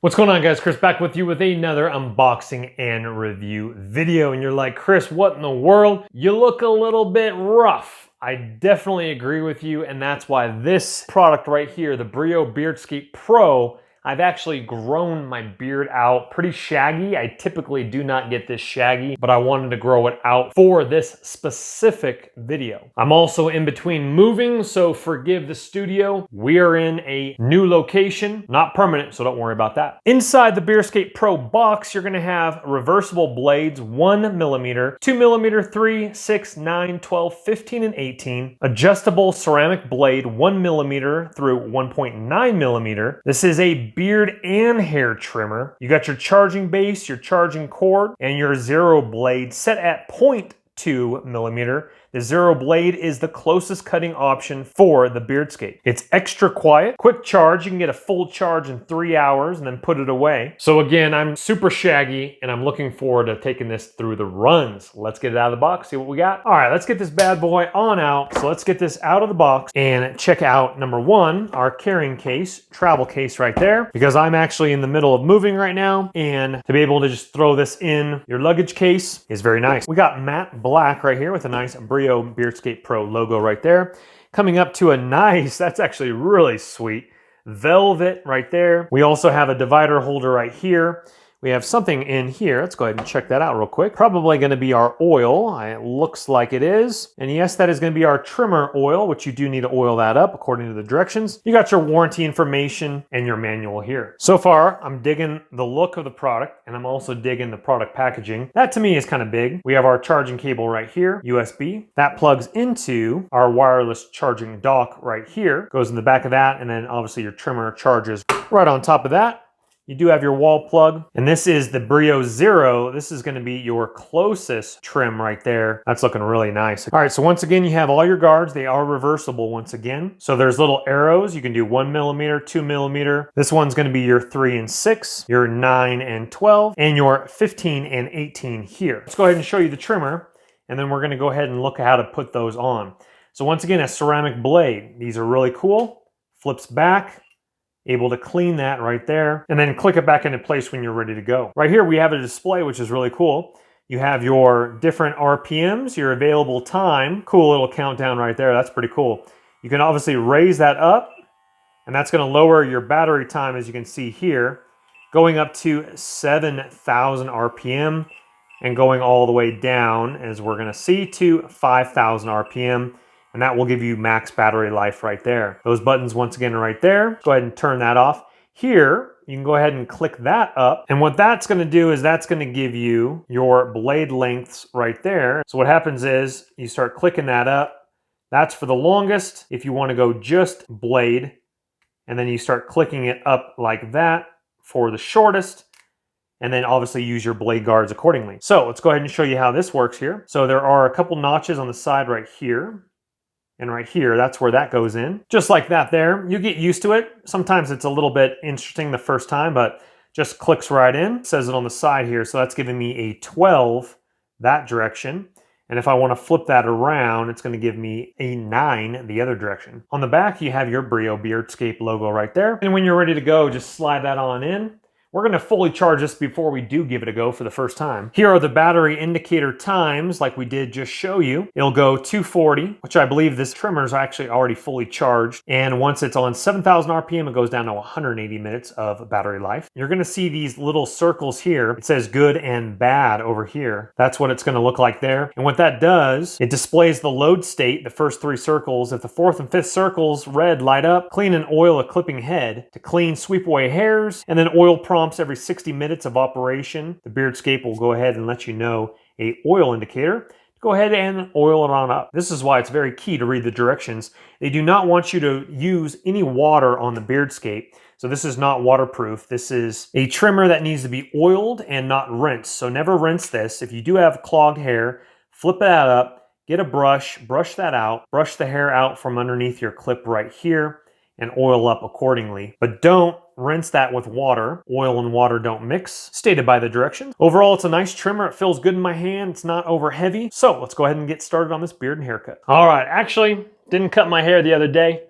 What's going on, guys? Chris back with you with another unboxing and review video. And you're like, Chris, what in the world? You look a little bit rough. I definitely agree with you, and that's why this product right here, the Brio Beardscape Pro, I've actually grown my beard out pretty shaggy. I typically do not get this shaggy, but I wanted to grow it out for this specific video. I'm also in between moving, so forgive the studio. We are in a new location, not permanent, so don't worry about that. Inside the Beardscape Pro box, you're gonna have reversible blades, 1mm, 2mm, 3, 6, 9, 12, 15, and 18. Adjustable ceramic blade, 1mm through 1.9mm. This is a beard and hair trimmer. You got your charging base, your charging cord, and your zero blade set at 0.2mm. The zero blade is the closest cutting option for the Beardscape. It's extra quiet, quick charge. You can get a full charge in 3 hours and then put it away. So again, I'm super shaggy and I'm looking forward to taking this through the runs. Let's get it out of the box, see what we got. All right, let's get this bad boy on out. So let's get this out of the box and check out number one, our carrying case, travel case right there, because I'm actually in the middle of moving right now, and to be able to just throw this in your luggage case is very nice. We got matte black right here with a nice Brio Beardscape Pro logo right there. Coming up to a nice, that's actually really sweet, velvet right there. We also have a divider holder right here. We have something in here. Let's go ahead and check that out real quick. Probably going to be our oil. It looks like it is. And yes, that is going to be our trimmer oil, which you do need to oil that up according to the directions. You got your warranty information and your manual here. So far, I'm digging the look of the product, and I'm also digging the product packaging. That to me is kind of big. We have our charging cable right here, USB. That plugs into our wireless charging dock right here. Goes in the back of that, and then obviously your trimmer charges right on top of that. You do have your wall plug, and this is the Brio Zero. This is gonna be your closest trim right there. That's looking really nice. All right, so once again, you have all your guards. They are reversible once again. So there's little arrows. You can do 1mm, 2mm. This one's gonna be your 3 and 6, your 9 and 12, and your 15 and 18 here. Let's go ahead and show you the trimmer, and then we're gonna go ahead and look at how to put those on. So once again, a ceramic blade. These are really cool. Flips back. Able to clean that right there, and then click it back into place when you're ready to go. Right here, we have a display, which is really cool. You have your different RPMs, your available time. Cool little countdown right there. That's pretty cool. You can obviously raise that up, and that's gonna lower your battery time, as you can see here, going up to 7,000 RPM and going all the way down, as we're gonna see, to 5,000 RPM. And that will give you max battery life right there. Those buttons, once again, are right there. Go ahead and turn that off. Here, you can go ahead and click that up. And what that's gonna do is that's gonna give you your blade lengths right there. So what happens is you start clicking that up. That's for the longest. If you wanna go just blade, and then you start clicking it up like that for the shortest, and then obviously use your blade guards accordingly. So let's go ahead and show you how this works here. So there are a couple notches on the side right here. And right here, that's where that goes in. Just like that there. You get used to it. Sometimes it's a little bit interesting the first time, but just clicks right in. It says it on the side here, so that's giving me a 12 that direction. And if I want to flip that around, it's going to give me a 9 the other direction. On the back, you have your Brio Beardscape logo right there. And when you're ready to go, just slide that on in. We're going to fully charge this before we do give it a go for the first time. Here are the battery indicator times, like we did just show you. It'll go 240, which I believe this trimmer is actually already fully charged. And once it's on 7,000 RPM, it goes down to 180 minutes of battery life. You're going to see these little circles here. It says good and bad over here. That's what it's going to look like there. And what that does, it displays the load state, the first 3 circles. If the 4th and 5th circles red light up, clean and oil a clipping head to clean, sweep away hairs, and then oil prompts every 60 minutes of operation. The Beardscape will go ahead and let you know a oil indicator. Go ahead and oil it on up. This is why it's very key to read the directions. They do not want you to use any water on the Beardscape. So this is not waterproof. This is a trimmer that needs to be oiled and not rinsed. So never rinse this. If you do have clogged hair, flip that up, get a brush, brush that out, brush the hair out from underneath your clip right here, and oil up accordingly. But don't rinse that with water. Oil and water don't mix, stated by the directions. Overall, it's a nice trimmer. It feels good in my hand. It's not over heavy. So let's go ahead and get started on this beard and haircut. All right, actually, didn't cut my hair the other day.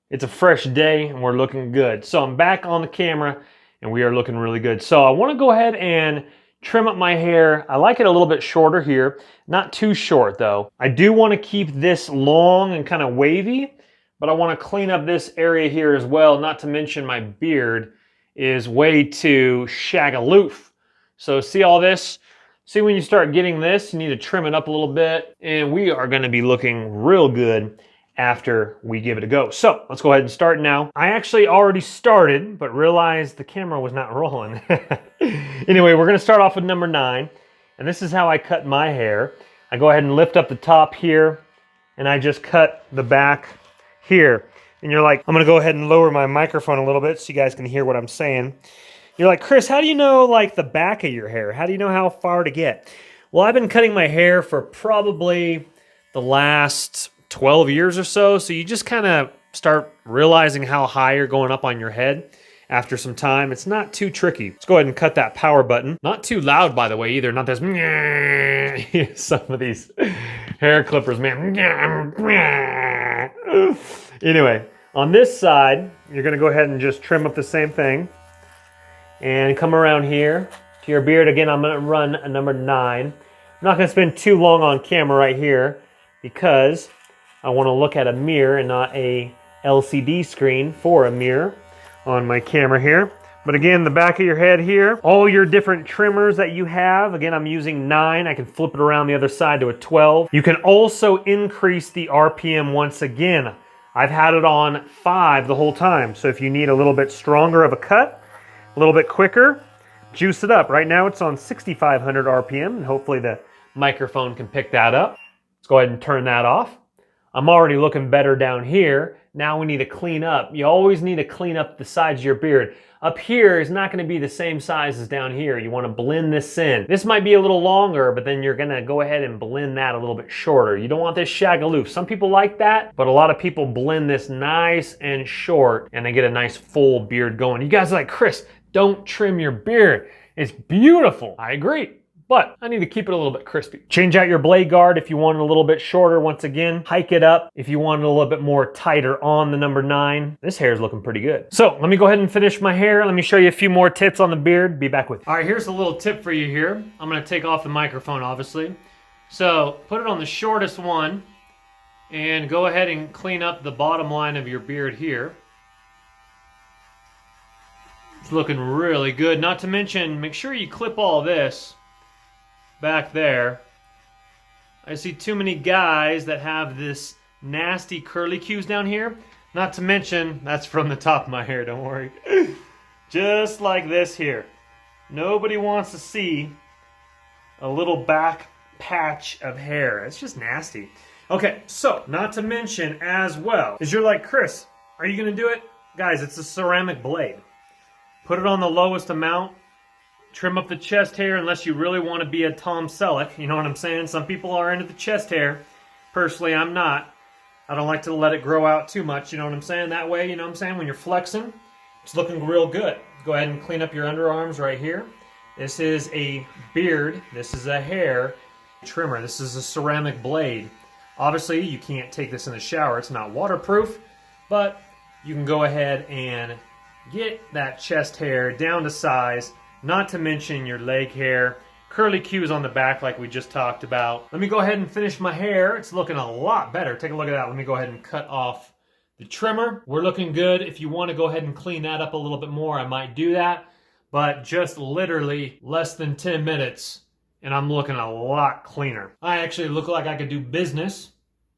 It's a fresh day and we're looking good. So I'm back on the camera and we are looking really good. So I want to go ahead and trim up my hair. I like it a little bit shorter here, not too short though. I do want to keep this long and kind of wavy, but I want to clean up this area here as well, not to mention my beard is way too shagaloof. So see all this? See, when you start getting this, you need to trim it up a little bit, and we are going to be looking real good after we give it a go. So let's go ahead and start now. I actually already started, but realized the camera was not rolling. Anyway, we're gonna start off with number 9, and this is how I cut my hair. I go ahead and lift up the top here, and I just cut the back here. And you're like, I'm gonna go ahead and lower my microphone a little bit so you guys can hear what I'm saying. You're like, Chris, how do you know like the back of your hair? How do you know how far to get? Well, I've been cutting my hair for probably the last 12 years or so, so you just kind of start realizing how high you're going up on your head after some time. It's not too tricky. Let's go ahead and cut that power button. Not too loud, by the way, either. Not this some of these hair clippers, man. Anyway, on this side, you're gonna go ahead and just trim up the same thing and come around here to your beard. Again, I'm gonna run a number 9. I'm not gonna spend too long on camera right here because I want to look at a mirror and not a LCD screen for a mirror on my camera here. But again, the back of your head here, all your different trimmers that you have. Again, I'm using 9. I can flip it around the other side to a 12. You can also increase the RPM once again. I've had it on 5 the whole time. So if you need a little bit stronger of a cut, a little bit quicker, juice it up. Right now it's on 6,500 RPM, and hopefully the microphone can pick that up. Let's go ahead and turn that off. I'm already looking better down here. Now we need to clean up. You always need to clean up the sides of your beard. Up here is not going to be the same size as down here. You want to blend this in. This might be a little longer, but then you're going to go ahead and blend that a little bit shorter. You don't want this shagaloof. Some people like that, but a lot of people blend this nice and short, and they get a nice full beard going. You guys are like, Chris, don't trim your beard. It's beautiful. I agree. But I need to keep it a little bit crispy. Change out your blade guard if you want it a little bit shorter. Once again, hike it up if you want it a little bit more tighter on the number 9. This hair is looking pretty good. So let me go ahead and finish my hair. Let me show you a few more tips on the beard. Be back with you. All right, here's a little tip for you here. I'm gonna take off the microphone, obviously. So put it on the shortest one and go ahead and clean up the bottom line of your beard here. It's looking really good. Not to mention, make sure you clip all this back there. I see too many guys that have this nasty curly cues down here. Not to mention, that's from the top of my hair, don't worry. Just like this here. Nobody wants to see a little back patch of hair. It's just nasty. Okay, so not to mention as well, is you're like, Chris, are you gonna do it? Guys, it's a ceramic blade. Put it on the lowest amount. Trim up the chest hair unless you really want to be a Tom Selleck. You know what I'm saying? Some people are into the chest hair. Personally, I'm not. I don't like to let it grow out too much. You know what I'm saying? That way, you know what I'm saying? When you're flexing, it's looking real good. Go ahead and clean up your underarms right here. This is a beard. This is a hair trimmer. This is a ceramic blade. Obviously, you can't take this in the shower. It's not waterproof. But you can go ahead and get that chest hair down to size. Not to mention your leg hair, curly cues on the back like we just talked about. Let me go ahead and finish my hair. It's looking a lot better. Take a look at that. Let me go ahead and cut off the trimmer. We're looking good. If you want to go ahead and clean that up a little bit more, I might do that. But just literally less than 10 minutes and I'm looking a lot cleaner. I actually look like I could do business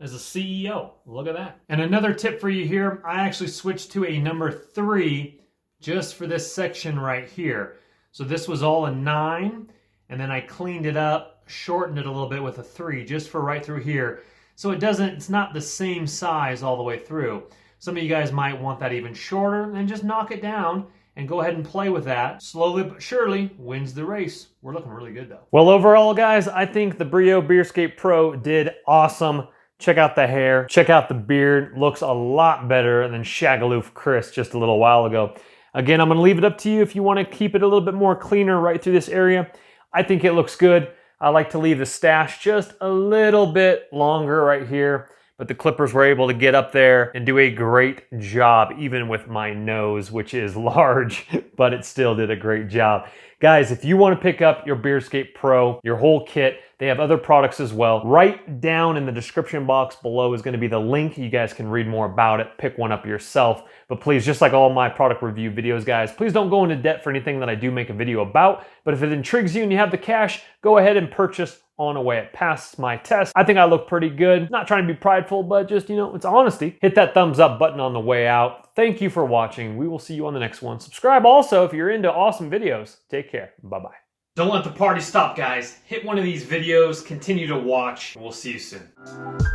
as a CEO. Look at that. And another tip for you here, I actually switched to a number 3 just for this section right here. So this was all a 9, and then I cleaned it up, shortened it a little bit with a 3, just for right through here. So it's not the same size all the way through. Some of you guys might want that even shorter, and just knock it down and go ahead and play with that. Slowly but surely wins the race. We're looking really good though. Well, overall guys, I think the Brio Beardscape Pro did awesome. Check out the hair, check out the beard. Looks a lot better than Shagaloof Chris just a little while ago. Again, I'm gonna leave it up to you if you wanna keep it a little bit more cleaner right through this area. I think it looks good. I like to leave the stash just a little bit longer right here. but the clippers were able to get up there and do a great job, even with my nose, which is large, but it still did a great job. Guys, if you want to pick up your Beardscape Pro, your whole kit, they have other products as well. Right down in the description box below is going to be the link. You guys can read more about it, pick one up yourself. But please, just like all my product review videos, guys, please don't go into debt for anything that I do make a video about. But if it intrigues you and you have the cash, go ahead and purchase on away. It passed my test. I think I look pretty good. Not trying to be prideful, but just, you know, it's honesty. Hit that thumbs up button on the way out. Thank you for watching. We will see you on the next one. Subscribe also if you're into awesome videos. Take care. Bye-bye. Don't let the party stop, guys. Hit one of these videos, continue to watch, and we'll see you soon.